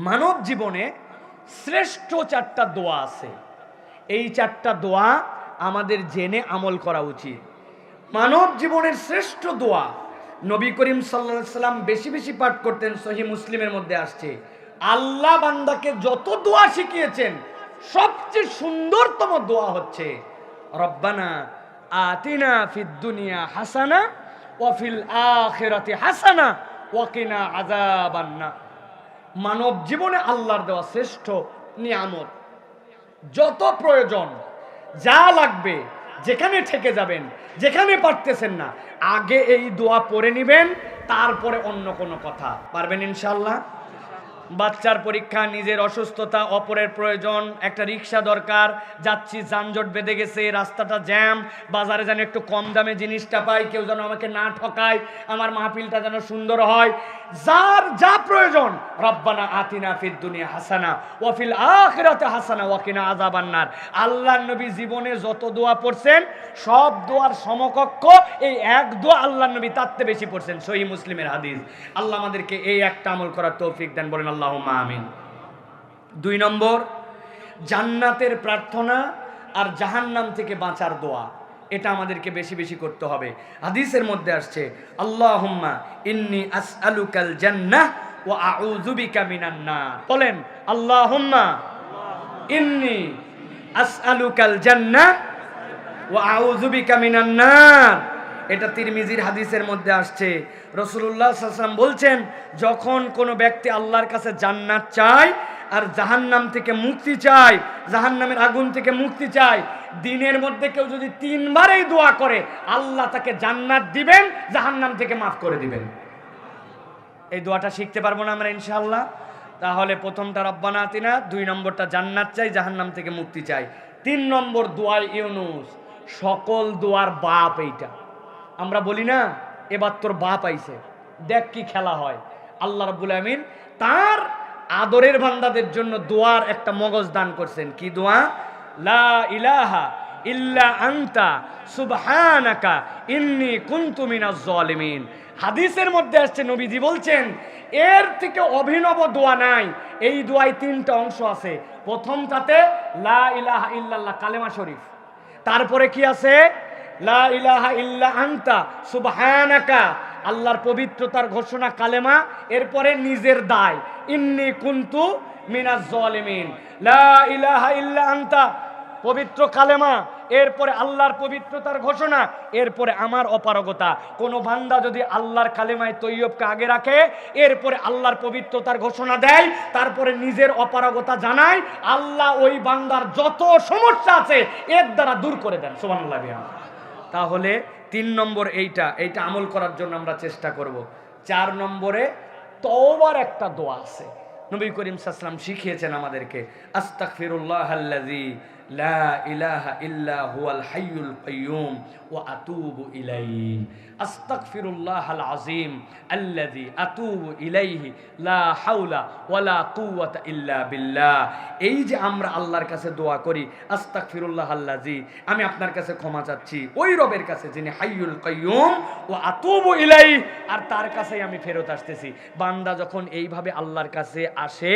মানব জীবনে শ্রেষ্ঠ চারটা দোয়া আছে। এই চারটা দোয়া আমাদের জেনে আমল করা উচিত। মানব জীবনের শ্রেষ্ঠ দোয়া নবী করিম সাল্লাল্লাহু আলাইহি সাল্লাম বেশি বেশি পাঠ করতেন। সহিহ মুসলিমের মধ্যে আসছে, আল্লাহ বান্দাকে যত দোয়া শিখিয়েছেন সবচেয়ে সুন্দরতম দোয়া হচ্ছে রব্বানা আতিনা ফিদ দুনিয়া হাসানা ওয়া ফিল আখিরাতি হাসানা ওয়া কিনা আযাবান্নার। মানব জীবনে আল্লাহর দেওয়া শ্রেষ্ঠ নিয়ামত। যত প্রয়োজন, যা লাগবে, যেখানে ঠেকে যাবেন, যেখানে পারতেছেন না, আগে এই দোয়া পড়ে নিবেন, তারপরে অন্য কোনো কথা। পারবেন ইনশাআল্লাহ? বাচ্চার পরীক্ষা, নিজের অসুস্থতা, অপরের প্রয়োজন, একটা রিক্সা দরকার, যাচ্ছি যানজট বেঁধে গেছে, রাস্তাটা জ্যাম, বাজারে যেন একটু কম দামে জিনিসটা পাই, কেউ যেন আমাকে না ঠকায়, আমার মাহফিলটা যেন সুন্দর হয়, যার যা প্রয়োজন, রব্বানা আতিনা ফিদ দুনিয়া হাসানা ওয়া ফিল আখিরাতি হাসানা ওয়া কিনা আযাবান্নার। আল্লাহর নবী জীবনে যত দোয়া পড়ছেন সব দোয়ার সমকক্ষ এই এক দোয়া আল্লাহর নবী তার চেয়ে বেশি পড়ছেন। সহিহ মুসলিমের হাদিস। আল্লাহ আমাদেরকে এই একটা আমল করার তৌফিক দেন, বলেন আল্লাহুম্মা আমিন। 2 নম্বর, জান্নাতের প্রার্থনা আর জাহান্নাম থেকে বাঁচার দোয়া। এটা আমাদেরকে বেশি বেশি করতে হবে। হাদিসের মধ্যে আসছে, আল্লাহুম্মা ইন্নী আসআলুকাল জান্নাহ ওয়া আউযু বিকা মিনান নার। বলেন আল্লাহুম্মা ইন্নী আসআলুকাল জান্নাহ ওয়া আউযু বিকা মিনান নার। এটা তিরমিজির হাদিসের মধ্যে আসছে। রাসূলুল্লাহ সাল্লাল্লাহু আলাইহি ওয়াসাল্লাম বলছেন, যখন কোনো ব্যক্তি আল্লাহর কাছে জান্নাত চায় আর জাহান্নাম থেকে মুক্তি চায়, জাহান্নামের আগুন থেকে মুক্তি চায়, দিনের মধ্যে কেউ যদি 3 বার এই দোয়া করে, আল্লাহ তাকে জান্নাত দিবেন, জাহান্নাম থেকে মাফ করে দিবেন। এই দোয়াটা শিখতে পারবো না আমরা ইনশাআল্লাহ? তাহলে প্রথমটা রব্বানা আতিনা, 2 নম্বরটা জান্নাত চাই, জাহান্নাম থেকে মুক্তি চাই, 3 নম্বর দোয়া ইউনুস, সকল দোয়ার বাপ। এইটা আমরা বলি না, এবার তোর বাপ আইছে, দেখ কি খেলা হয়। আল্লাহ রাব্বুল আমিন তার আদরের বান্দাদের জন্য দোয়ার একটা মগজ দান করছেন। কি দোয়া? লা ইলাহা ইল্লা আনতা সুবহানাকা ইন্নী কুনতু মিনাজ জালিমিন। হাদিসের মধ্যে আসছে, নবীজি বলছেন, এর থেকে অভিনব দোয়া নাই। এই দোয়ায় 3টা অংশ আছে। প্রথমটাতে লা ইলাহা ইল্লাল্লাহ কালেমা শরীফ, তারপরে কি আছে? লা ইলাহা ইল্লা আনতা সুবহানাকা, আল্লাহর পবিত্রতার ঘোষণা কালেমা, এরপরে নিজের দায়, ইন্নী কুনতু মিনাজ জালিমিন। লা ইলাহা ইল্লা আনতা পবিত্র কালেমা, এরপরে আল্লাহর পবিত্রতার ঘোষণা, এরপরে আমার অপারগতা। কোন বান্দা যদি আল্লাহর কালেমায় তৈয়বকে আগে রাখে, এরপরে আল্লাহর পবিত্রতার ঘোষণা দেয়, তারপরে নিজের অপারগতা জানায়, আল্লাহ ওই বান্দার যত সমস্যা আছে এর দ্বারা দূর করে দেন। সুবহানাল্লাহ। তাহলে 3 নম্বর এইটা আমল করার জন্য আমরা চেষ্টা করব। 4 নম্বরে তওবার একটা দোয়া আছে, নবী করিম সাল্লাল্লাহু আলাইহি ওয়াসাল্লাম শিখিয়েছেন আমাদেরকে, আস্তাগফিরুল্লাহাল্লাযী লা ইলাহা ইল্লা হুয়াল হাইয়ুল কাইয়্যুম ওয়া আতুবু ইলাইহি। আস্তাগফিরুল্লাহাল আযীম আল্লাযী আতুবু ইলাইহি লা হাওলা ওয়ালা কুওয়াতা ইল্লা বিল্লাহ। এই যে আমরা আল্লাহর কাছে দোয়া করি, আস্তাগফিরুল্লাহাল্লাযী, আমি আপনার কাছে ক্ষমা চাচ্ছি ওই রবের কাছে যিনি হাইয়ুল কাইয়্যুম ওয়া আতুবু ইলাইহি, আর তার কাছেই আমি ফেরত আসতেছি। বান্দা যখন এইভাবে আল্লাহর কাছে আসে,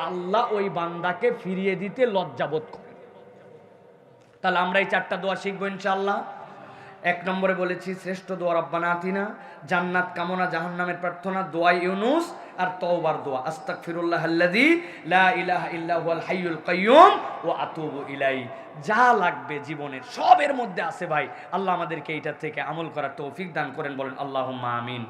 আল্লাহ ওই বান্দাকে ফিরিয়ে দিতে লজ্জাবোধ করে। তাহলে আমরা এই 4টা দোয়া শিখবো ইনশাআল্লাহ। 1 নম্বরে বলেছি শ্রেষ্ঠ দোয়া রব্বানা আতিনা, জান্নাত কামনা, জাহান্নামের প্রার্থনা, দোয়া ইউনুস, আর তওবার দোয়া আস্তাগফিরুল্লাহাল্লাযী লা ইলাহা ইল্লা হুয়াল হাইয়ুল কাইয়্যুম ওয়া আতুবু ইলাইহি। যা লাগবে জীবনের সবের মধ্যে আছে ভাই। আল্লাহ আমাদেরকে এইটার থেকে আমল করার তৌফিক দান করেন, বলেন আল্লাহুম্মা আমিন।